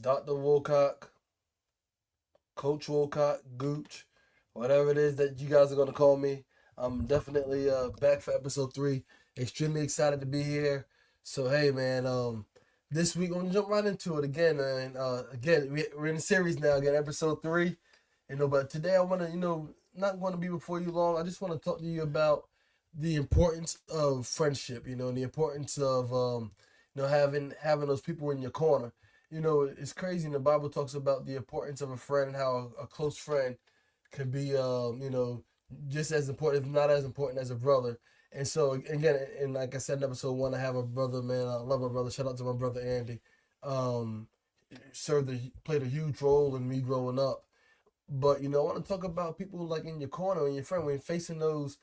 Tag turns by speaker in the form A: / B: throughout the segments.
A: Dr. Wilcock, Coach Wilcock, Gooch, whatever it is that you guys are going to call me. I'm definitely back for episode 3. Extremely excited to be here. So, hey, man, this week, I'm going to jump right into it again, man. Again, we're in the series now, again, episode 3. But today I want to, not going to be before you long. I just want to talk to you about the importance of friendship, and the importance of, having those people in your corner. It's crazy. The Bible talks about the importance of a friend and how a close friend can be, just as important, if not as important as a brother. And so again, and like I said in episode 1, I have a brother, man. I love my brother. Shout out to my brother Andy. Um, played a huge role in me growing up. But I want to talk about people like in your corner and your friend when you're facing those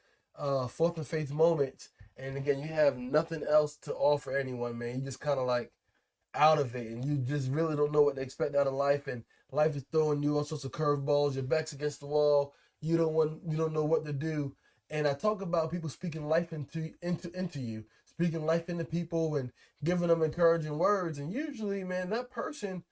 A: fourth and faith moments. And again, you have nothing else to offer anyone, man. You just kind of like out of it, and you just really don't know what to expect out of life. And life is throwing you all sorts of curveballs. Your back's against the wall. You don't know what to do. And I talk about people speaking life into you, speaking life into people, and giving them encouraging words. And usually, man, that person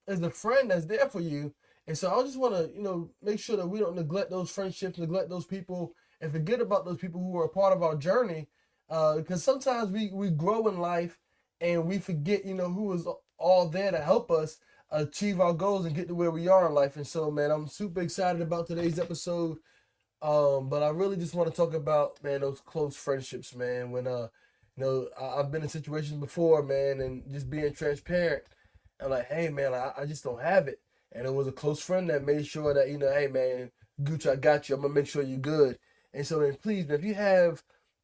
A: is a friend that's there for you. And so I just want to, make sure that we don't neglect those friendships, neglect those people, and forget about those people who are a part of our journey. Because sometimes we grow in life and we forget, who is all there to help us achieve our goals and get to where we are in life. And so, man, I'm super excited about today's episode. But I really just want to talk about, man, those close friendships, man. When I've been in situations before, man, and just being transparent. I'm like, hey, man, I just don't have it. And it was a close friend that made sure that, hey, man, Gucci, I got you. I'm gonna make sure you're good. And so, then, please, man, if you have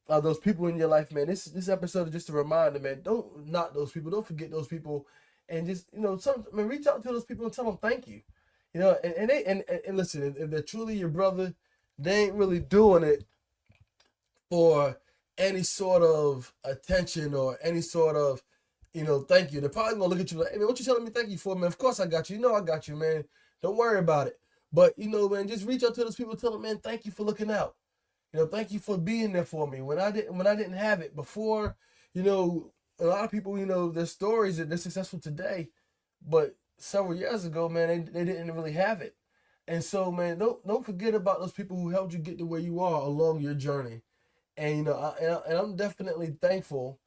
A: those people in your life, man, this episode is just a reminder, man. Don't knock those people. Don't forget those people, and just reach out to those people and tell them thank you. And listen, if they're truly your brother, they ain't really doing it for any sort of attention or any sort of, thank you. They're probably gonna look at you like, hey man, what you telling me thank you for, man? Of course I got you. I got you, man. Don't worry about it. But man, just reach out to those people, tell them, man, thank you for looking out. Thank you for being there for me when I didn't have it before. A lot of people, their stories that they're successful today, but several years ago, man, they didn't really have it. And so, man, don't forget about those people who helped you get to where you are along your journey. And I'm definitely thankful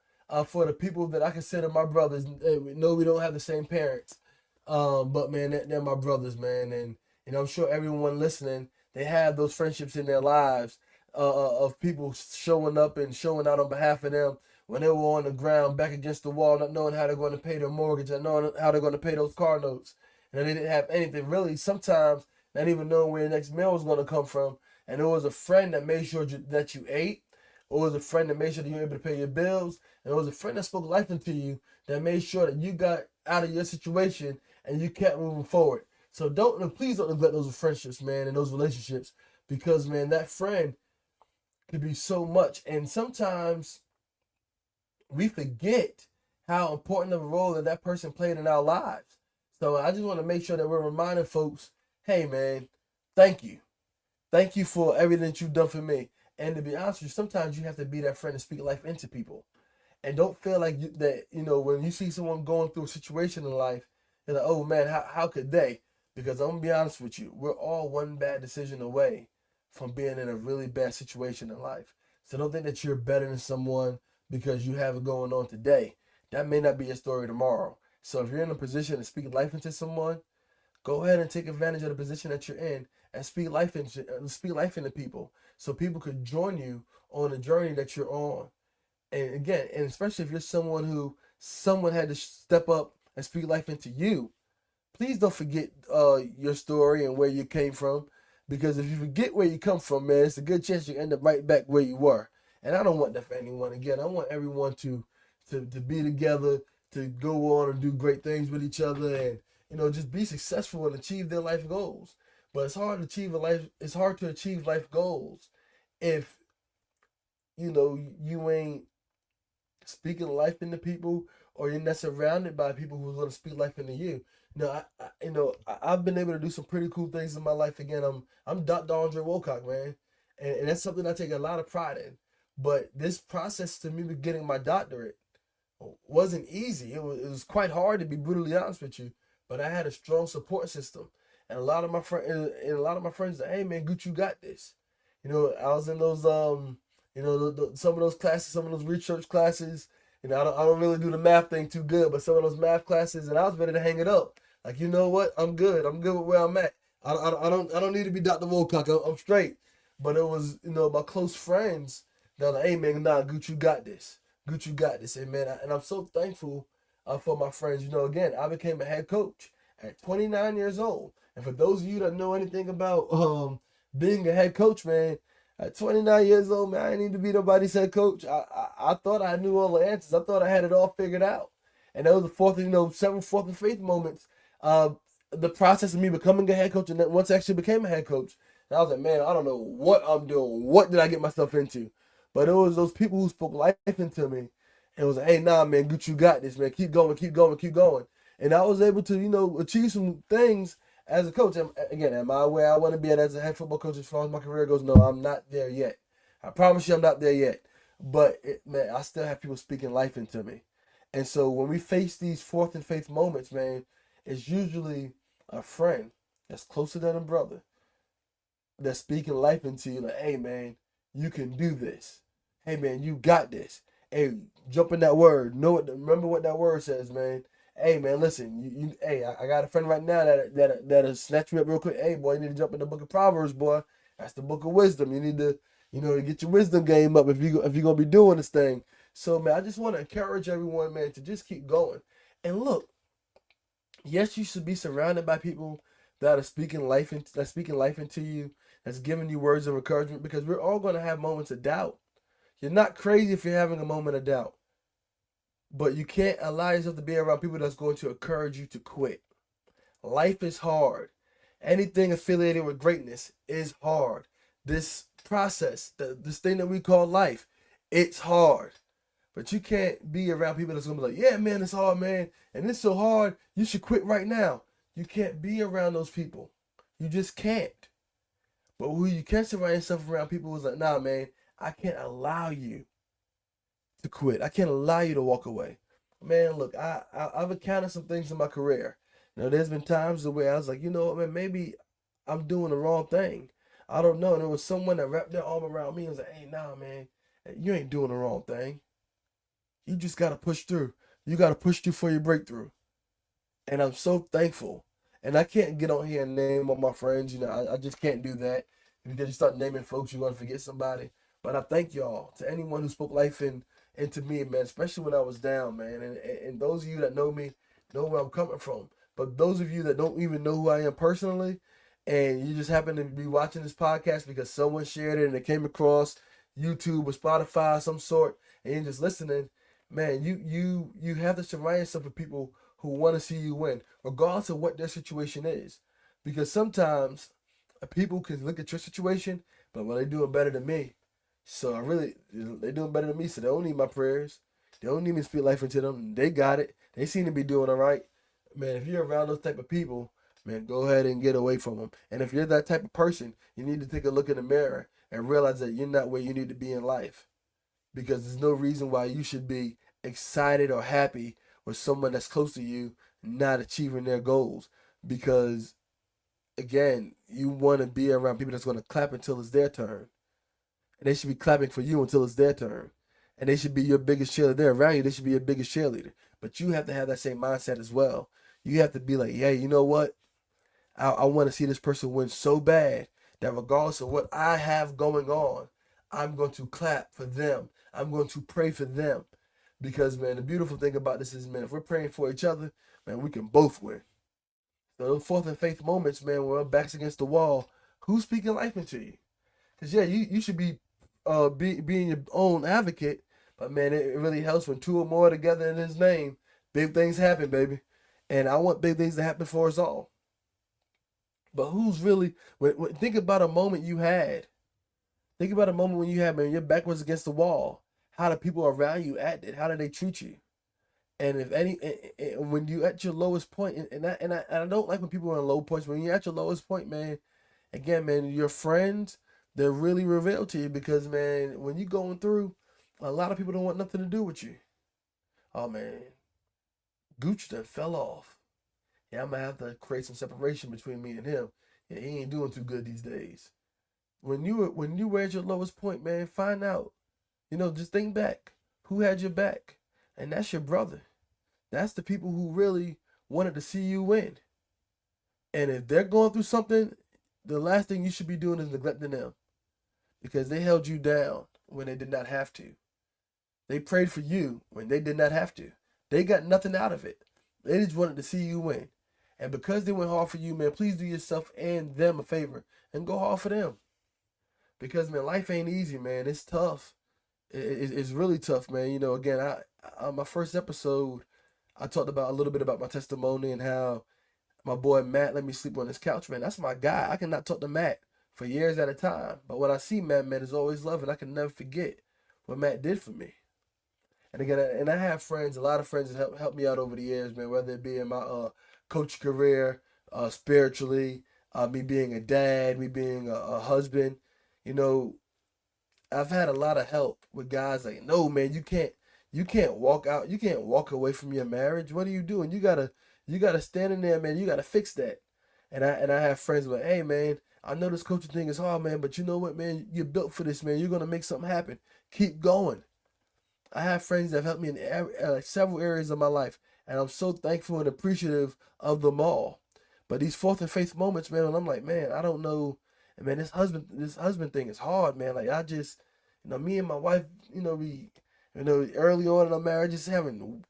A: for the people that I consider my brothers. No, we don't have the same parents, but man, they're my brothers, man. And I'm sure everyone listening, they have those friendships in their lives of people showing up and showing out on behalf of them when they were on the ground, back against the wall, not knowing how they're going to pay their mortgage, not knowing how they're going to pay those car notes, and they didn't have anything really. Sometimes not even knowing where the next meal was going to come from. And it was a friend that made sure that you ate. It was a friend that made sure that you were able to pay your bills. And it was a friend that spoke life into you that made sure that you got out of your situation and you kept moving forward. So please don't neglect those friendships, man, and those relationships, because man, that friend could be so much. And sometimes we forget how important of a role that person played in our lives. So I just want to make sure that we're reminding folks, hey man, thank you. Thank you for everything that you've done for me. And to be honest with you, sometimes you have to be that friend and speak life into people. And don't feel like when you see someone going through a situation in life, you're like, oh man, how could they? Because I'm going to be honest with you, we're all one bad decision away from being in a really bad situation in life. So don't think that you're better than someone because you have it going on today. That may not be your story tomorrow. So if you're in a position to speak life into someone, go ahead and take advantage of the position that you're in and speak life into people, so people could join you on the journey that you're on. And again, and especially if you're someone had to step up and speak life into you, please don't forget your story and where you came from, because if you forget where you come from, man, it's a good chance you end up right back where you were. And I don't want that for anyone. Again, I want everyone to be together, to go on and do great things with each other, and just be successful and achieve their life goals. But it's hard to achieve life goals if you ain't speaking life into people, or you're not surrounded by people who's going to speak life into you. I've been able to do some pretty cool things in my life. Again, I'm Dr. Andre Wilcock, man, and that's something I take a lot of pride in. But this process to me getting my doctorate wasn't easy. It was quite hard, to be brutally honest with you. but I had a strong support system. And a lot of my friends and a lot of my friends said, "Hey man, Gucci, you got this." I was in those some of those classes, some of those research classes. I don't really do the math thing too good, but some of those math classes, and I was ready to hang it up. Like, you know what? I'm good. I'm good with where I'm at. I don't need to be Dr. Wilcock. I'm straight. But it was, my close friends that were like, "Hey man, nah, Gucci, you got this. Gucci, you got this." And man, and I'm so thankful for my friends. Again, I became a head coach at 29 years old. And for those of you that know anything about being a head coach, man, at 29 years old, man, I didn't need to be nobody's head coach. I thought I knew all the answers. I thought I had it all figured out. And that was several fourth and faith moments. Uh, the process of me becoming a head coach, and then once I actually became a head coach, and I was like, man, I don't know what I'm doing. What did I get myself into? But it was those people who spoke life into me. And it was like, "Hey, nah, man, Gucci, you got this, man. Keep going, keep going, keep going." And I was able to, achieve some things as a coach. Again, am I where I want to be at as a head football coach as far as my career goes? No, I'm not there yet. I promise you I'm not there yet. But, man, I still have people speaking life into me. And so when we face these fourth and faith moments, man, it's usually a friend that's closer than a brother that's speaking life into you. Like, "Hey, man, you can do this. Hey, man, you got this. Hey, jump in that word. Remember what that word says, man. Hey, man, listen. Hey, I got a friend right now that'll snatch me up real quick. Hey, boy, you need to jump in the book of Proverbs, boy. That's the book of wisdom. You need to, get your wisdom game up if you're gonna be doing this thing. So, man, I just want to encourage everyone, man, to just keep going. And look, yes, you should be surrounded by people that are speaking life into you, that's giving you words of encouragement, because we're all going to have moments of doubt. You're not crazy if you're having a moment of doubt, but you can't allow yourself to be around people that's going to encourage you to quit. Life is hard. Anything affiliated with greatness is hard. This process, this thing that we call life, it's hard. But you can't be around people that's gonna be like, "Yeah, man, it's hard, man, and it's so hard, you should quit right now." You can't be around those people. You just can't. But who you can surround yourself around people who's like, "Nah, man, I can't allow you to quit. I can't allow you to walk away." Man, look, I've encountered some things in my career. There's been times where I was like, man, maybe I'm doing the wrong thing. I don't know. And there was someone that wrapped their arm around me and was like, "Hey, nah, man, you ain't doing the wrong thing. You just gotta push through. You gotta push through for your breakthrough." And I'm so thankful. And I can't get on here and name all my friends. I just can't do that. Because you start naming folks, you're gonna forget somebody. But I thank y'all, to anyone who spoke life into me, man, especially when I was down, man. And those of you that know me know where I'm coming from. But those of you that don't even know who I am personally, and you just happen to be watching this podcast because someone shared it and it came across YouTube or Spotify of some sort, and you're just listening, man, you have to surround yourself with people who want to see you win, regardless of what their situation is. Because sometimes people can look at your situation, but well, they're doing better than me. So they're doing better than me. So they don't need my prayers. They don't need me to speak life into them. They got it. They seem to be doing all right. Man, if you're around those type of people, man, go ahead and get away from them. And if you're that type of person, you need to take a look in the mirror and realize that you're not where you need to be in life. Because there's no reason why you should be excited or happy with someone that's close to you not achieving their goals. Because again, you want to be around people that's going to clap until it's their turn, and they should be clapping for you until it's their turn, and they should be your biggest cheerleader. They're around you, they should be your biggest cheerleader. But you have to have that same mindset as well. You have to be like, "Yeah, you know what? I want to see this person win so bad that regardless of what I have going on, I'm going to clap for them. I'm going to pray for them." Because, man, the beautiful thing about this is, man, if we're praying for each other, man, we can both win. So those fourth and faith moments, man, where our backs against the wall, who's speaking life into you? Because, yeah, you should be being your own advocate, but, man, it really helps when two or more are together in his name. Big things happen, baby. And I want big things to happen for us all. But who's really, think about a moment you had. Think about a moment when you had, man, your back was against the wall. How do people around you act? How do they treat you? And if any, when you at your lowest point, and I don't like when people are in low points. When you're at your lowest point, man, again, man, your friends, they're really revealed to you, because, man, when you're going through, a lot of people don't want nothing to do with you. Oh man, Gooch done fell off. Yeah, I'm gonna have to create some separation between me and him. Yeah, he ain't doing too good these days. When you were at your lowest point, man, find out. Just think back. Who had your back? And that's your brother. That's the people who really wanted to see you win. And if they're going through something, the last thing you should be doing is neglecting them because they held you down when they did not have to. They prayed for you when they did not have to. They got nothing out of it. They just wanted to see you win. And because they went hard for you, man, please do yourself and them a favor and go hard for them. Because, man, life ain't easy, man. It's tough. It's really tough, man. Again, on my first episode, I talked about a little bit about my testimony and how my boy Matt let me sleep on his couch, man. That's my guy. I cannot talk to Matt for years at a time. But when I see Matt, man, it's always love, and I can never forget what Matt did for me. And again, and I have friends, a lot of friends that helped me out over the years, man. Whether it be in my coach career, spiritually, me being a dad, me being a husband. You know, I've had a lot of help with guys like, no, man, you can't walk out, you can't walk away from your marriage. What are you doing? You gotta stand in there, man. You gotta fix that. And I have friends like, hey, man, I know this coaching thing is hard, man, but you know what, man, you're built for this, man. You're gonna make something happen. Keep going. I have friends that have helped me in several areas of my life, and I'm so thankful and appreciative of them all. But these fourth and faith moments, man, and I'm like, man, I don't know, and man, this husband thing is hard, man. Like I just, me and my wife, we, early on in our marriage, just having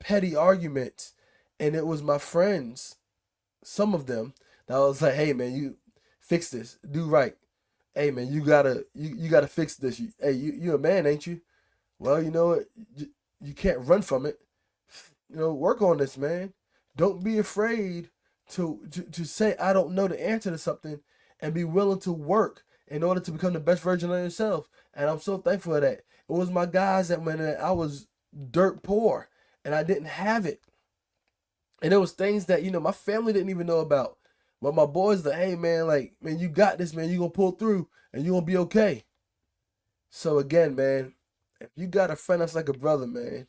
A: petty arguments, and it was my friends, some of them, that was like, hey, man, you fix this, do right. Hey, man, you gotta fix this. Hey, you a man, ain't you? Well, you know what? You can't run from it. Work on this, man. Don't be afraid to say I don't know the answer to something, and be willing to work in order to become the best version of yourself. And I'm so thankful for that. It was my guys that when I was dirt poor and I didn't have it, and it was things that my family didn't even know about. But my boys, like, hey, man, like, man, you got this, man. You gonna pull through, and you gonna be okay. So again, man, if you got a friend that's like a brother, man,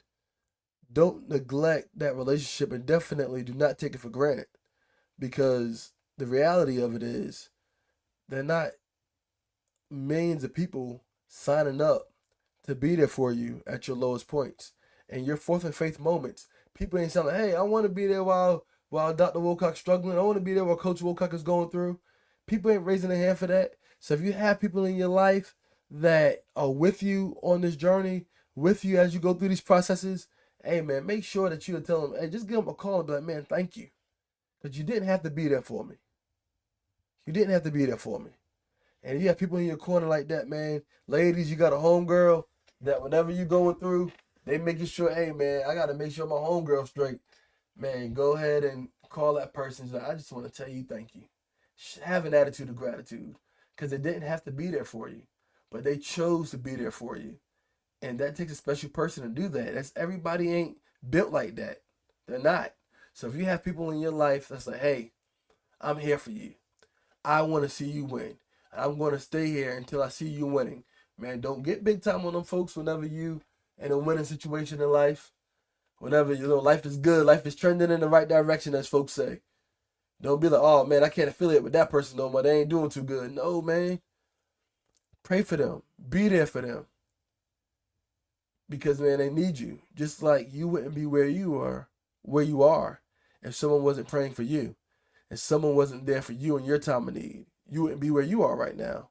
A: don't neglect that relationship, and definitely do not take it for granted, because the reality of it is they're not millions of people signing up to be there for you at your lowest points and your fourth and faith moments. People ain't saying, hey, I want to be there while Dr. Wilcock's struggling. I want to be there while Coach Wilcock is going through. People ain't raising their hand for that. So if you have people in your life that are with you on this journey, with you as you go through these processes, hey, man, make sure that you tell them, hey, just give them a call and be like, man, thank you. Because you didn't have to be there for me. You didn't have to be there for me. And you have people in your corner like that, man. Ladies, you got a homegirl that whenever you going through, they making sure, hey, man, I got to make sure my homegirl straight. Man, go ahead and call that person. I just want to tell you thank you. Have an attitude of gratitude, because they didn't have to be there for you, but they chose to be there for you. And that takes a special person to do that. Everybody ain't built like that. They're not. So if you have people in your life that's like, hey, I'm here for you. I want to see you win. I'm going to stay here until I see you winning. Man, don't get big time on them folks whenever you in a winning situation in life. Whenever life is good, life is trending in the right direction, as folks say. Don't be like, oh man, I can't affiliate with that person no more. They ain't doing too good. No, man. Pray for them. Be there for them. Because man, they need you. Just like you wouldn't be where you are, if someone wasn't praying for you. If someone wasn't there for you in your time of need, you wouldn't be where you are right now.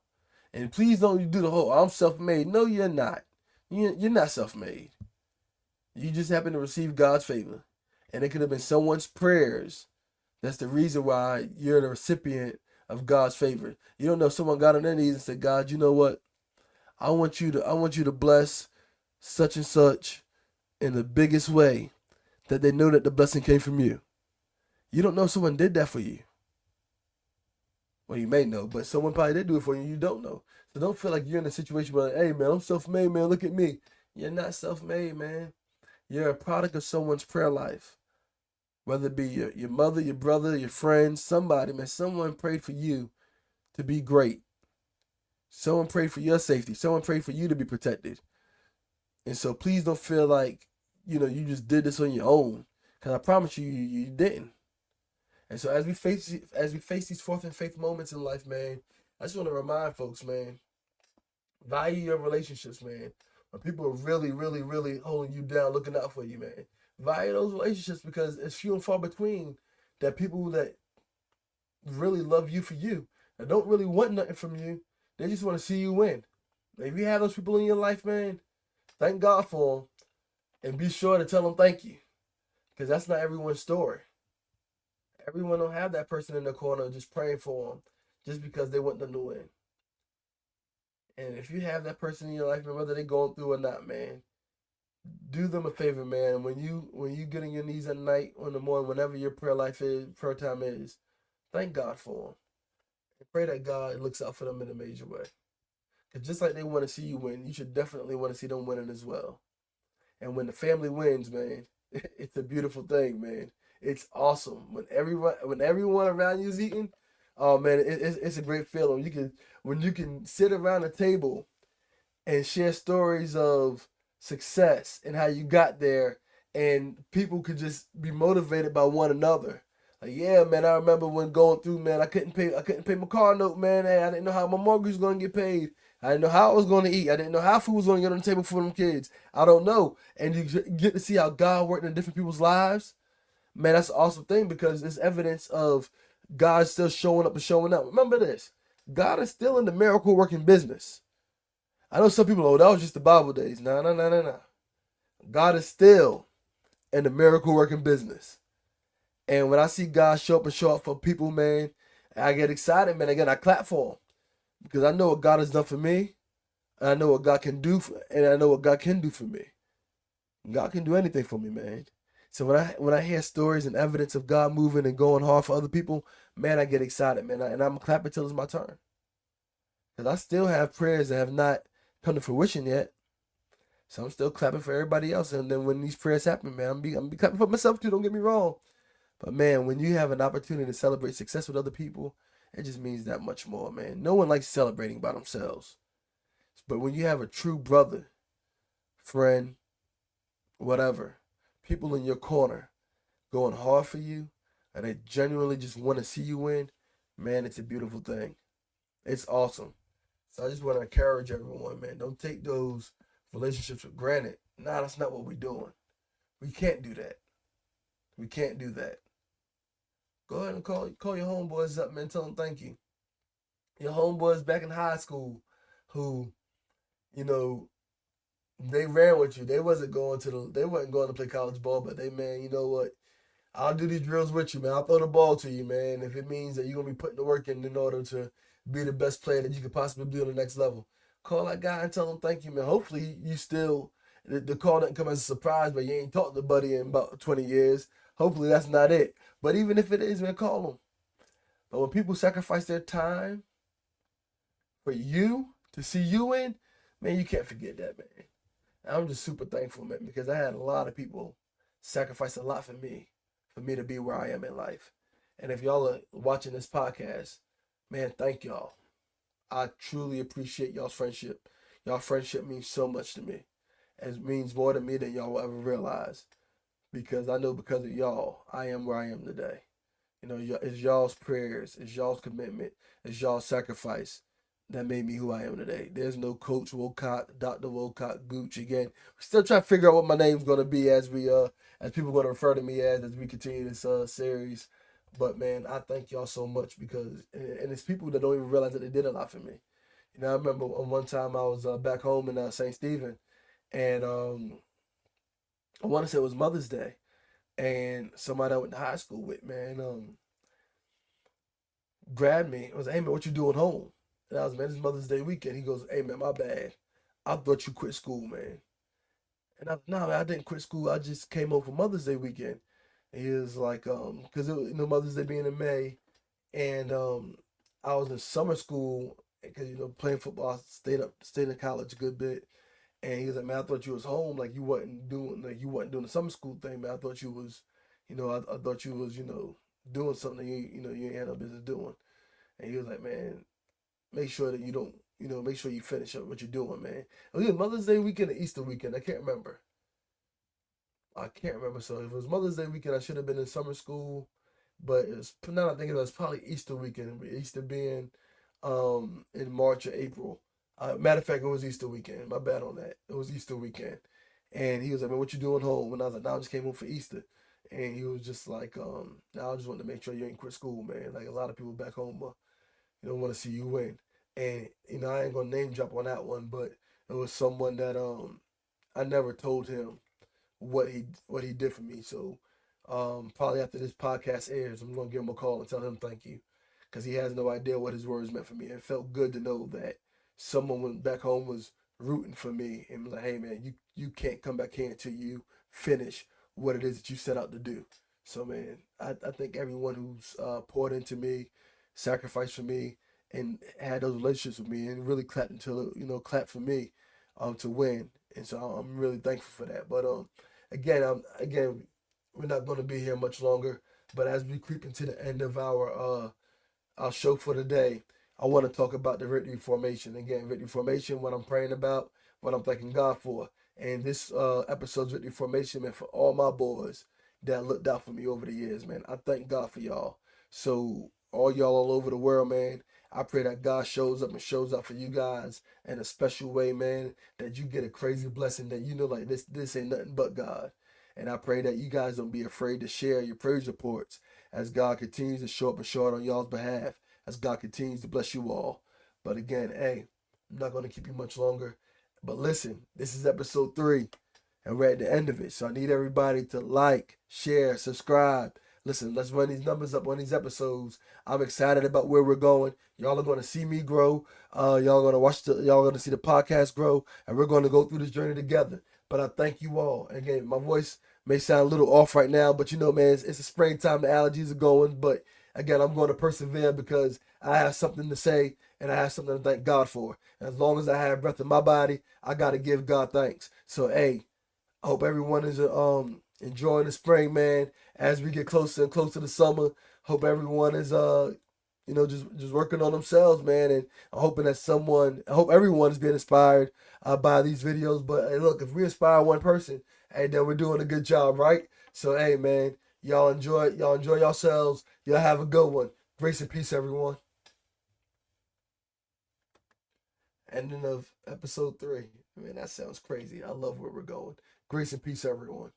A: And please don't do the whole, I'm self-made. No, you're not. You're not self-made. You just happen to receive God's favor. And it could have been someone's prayers. That's the reason why you're the recipient of God's favor. You don't know if someone got on their knees and said, God, you know what? I want you to bless such and such in the biggest way that they know that the blessing came from you. You don't know if someone did that for you. Well, you may know, but someone probably did do it for you. You don't know. So don't feel like you're in a situation where, hey, man, I'm self-made, man. Look at me. You're not self-made, man. You're a product of someone's prayer life. Whether it be your mother, your brother, your friend, somebody, man. Someone prayed for you to be great. Someone prayed for your safety. Someone prayed for you to be protected. And so please don't feel like, you just did this on your own. Because I promise you, you didn't. And so as we face these fourth and fifth moments in life, man, I just want to remind folks, man, value your relationships, man. When people are really, really, really holding you down, looking out for you, man. Value those relationships because it's few and far between that people that really love you for you and don't really want nothing from you. They just want to see you win. If you have those people in your life, man, thank God for them and be sure to tell them thank you because that's not everyone's story. Everyone don't have that person in their corner just praying for them just because they want them to win. And if you have that person in your life, man, whether they're going through or not, man, do them a favor, man. When you get on your knees at night or in the morning, whenever your prayer time is, thank God for them. And pray that God looks out for them in a major way. Because just like they want to see you win, you should definitely want to see them winning as well. And when the family wins, man, it's a beautiful thing, man. It's awesome when everyone around you is eating. Oh man, it's a great feeling. When you can sit around a table and share stories of success and how you got there, and people could just be motivated by one another. Like, yeah, man, I remember when going through, man, I couldn't pay my car note, man. Hey, I didn't know how my mortgage was gonna get paid. I didn't know how I was gonna eat. I didn't know how food was gonna get on the table for them kids. I don't know. And you get to see how God worked in different people's lives. Man, that's an awesome thing because it's evidence of God still showing up and showing up. Remember this: God is still in the miracle working business. I know some people, oh, that was just the Bible days. No, no, no, no, no. God is still in the miracle working business. And when I see God show up and show up for people, man, I get excited, man. Again, I clap for him because I know what God has done for me. And I know what God can do and I know what God can do for me. God can do anything for me, man. So when I hear stories and evidence of God moving and going hard for other people, man, I get excited, man. And I'm clapping till it's my turn. Because I still have prayers that have not come to fruition yet. So I'm still clapping for everybody else. And then when these prayers happen, man, I'm be clapping for myself too, don't get me wrong. But man, when you have an opportunity to celebrate success with other people, it just means that much more, man. No one likes celebrating by themselves. But when you have a true brother, friend, whatever, people in your corner going hard for you, and they genuinely just want to see you win, man, it's a beautiful thing. It's awesome. So I just want to encourage everyone, man. Don't take those relationships for granted. Nah, that's not what we're doing. We can't do that. We can't do that. Go ahead and call your homeboys up, man. Tell them thank you. Your homeboys back in high school, who you know they ran with you. They wasn't going to play college ball, but they, man, you know what? I'll do these drills with you, man. I'll throw the ball to you, man. If it means that you're gonna be putting the work in order to be the best player that you could possibly be on the next level. Call that guy and tell him thank you, man. Hopefully you still the call didn't come as a surprise, but you ain't talked to Buddy in about 20 years. Hopefully that's not it. But even if it is, man, call him. But when people sacrifice their time for you to see you in, man, you can't forget that, man. I'm just super thankful, man, because I had a lot of people sacrifice a lot for me to be where I am in life. And if y'all are watching this podcast, man, thank y'all. I truly appreciate y'all's friendship. Y'all friendship means so much to me. It means more to me than y'all will ever realize. Because I know because of y'all, I am where I am today. You know, it's y'all's prayers, it's y'all's commitment, it's y'all's sacrifice that made me who I am today. There's no Coach Wilcott, Dr. Wilcott, Gooch. Again, we're still trying to figure out what my name's gonna be as people gonna refer to me as we continue this series. But man, I thank y'all so much because and it's people that don't even realize that they did a lot for me. You know, I remember one time I was back home in St. Stephen, and I want to say it was Mother's Day, and somebody I went to high school with, man, grabbed me. I was like, hey man, what you doing home? And I was, man, it's Mother's Day weekend. He goes, hey man, my bad. I thought you quit school, man. And I was, no, man, I didn't quit school. I just came home for Mother's Day weekend. And he was like, because it was, Mother's Day being in May, and I was in summer school because playing football, I stayed in college a good bit. And he was like, man, I thought you was home, like you wasn't doing the summer school thing, man. I thought you was, I thought you was, doing something you ain't had no business doing. And he was like, man, make sure that you don't, make sure you finish up what you're doing, man. It was either Mother's Day weekend or Easter weekend. I can't remember. I can't remember. So if it was Mother's Day weekend, I should have been in summer school. but it was now I think it was probably Easter weekend. Easter being in March or April. Matter of fact, it was Easter weekend. My bad on that. It was Easter weekend, and he was like, "Man, what you doing home?" And I was like, "No, I just came home for Easter." And he was just like, "No, I just wanted to make sure you ain't quit school, man. Like a lot of people back home, you don't want to see you win." And I ain't gonna name drop on that one, but it was someone that I never told him what he did for me. So probably after this podcast airs, I'm gonna give him a call and tell him thank you, because he has no idea what his words meant for me. It felt good to know that someone went back home was rooting for me and was like, "Hey man, you can't come back here until you finish what it is that you set out to do." So man, I think everyone who's poured into me, sacrificed for me, and had those relationships with me and really clapped until clapped for me to win. And so I'm really thankful for that. But again, we're not going to be here much longer. But as we creep into the end of our show for today, I want to talk about the victory formation. Again, victory formation, what I'm praying about, what I'm thanking God for. And this episode's victory formation, man, for all my boys that looked out for me over the years, man. I thank God for y'all. So all y'all all over the world, man, I pray that God shows up and shows up for you guys in a special way, man, that you get a crazy blessing that like this ain't nothing but God. And I pray that you guys don't be afraid to share your praise reports as God continues to show up and show out on y'all's behalf, as God continues to bless you all. But again, hey, I'm not going to keep you much longer. But listen, this is episode 3, and we're at the end of it. So I need everybody to like, share, subscribe. Listen, let's run these numbers up on these episodes. I'm excited about where we're going. Y'all are going to see me grow. Y'all going to y'all going to see the podcast grow, and we're going to go through this journey together. But I thank you all. And again, my voice may sound a little off right now, but man, it's a springtime. The allergies are going. But again, I'm going to persevere because I have something to say and I have something to thank God for. And as long as I have breath in my body, I got to give God thanks. So, hey, I hope everyone is enjoying the spring, man. As we get closer and closer to summer, hope everyone is just working on themselves, man. And I'm hoping that I hope everyone is being inspired by these videos. But hey, look, if we inspire one person, hey, then we're doing a good job, right? So hey, man, y'all enjoy yourselves. Y'all have a good one. Grace and peace, everyone. Ending of episode 3. Man, that sounds crazy. I love where we're going. Grace and peace, everyone.